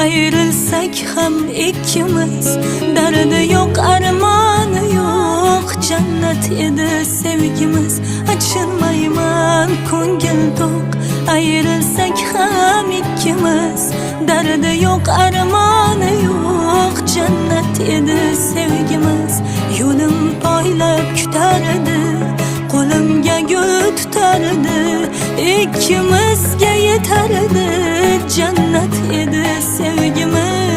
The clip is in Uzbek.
Ayrılsak ham ikkimiz, dardi yok, armoni yo'q. Jannat edi sevgimiz, achinmayman ko'ngil to'q. Ayrılsak ham ikkimiz, dardi yok, armoni yo'q. Jannat edi sevgimiz, yo'lim poylab kutardi, qo'limga gul tutardi, ikkimizga yetardi. Jannat edi sevgimiz.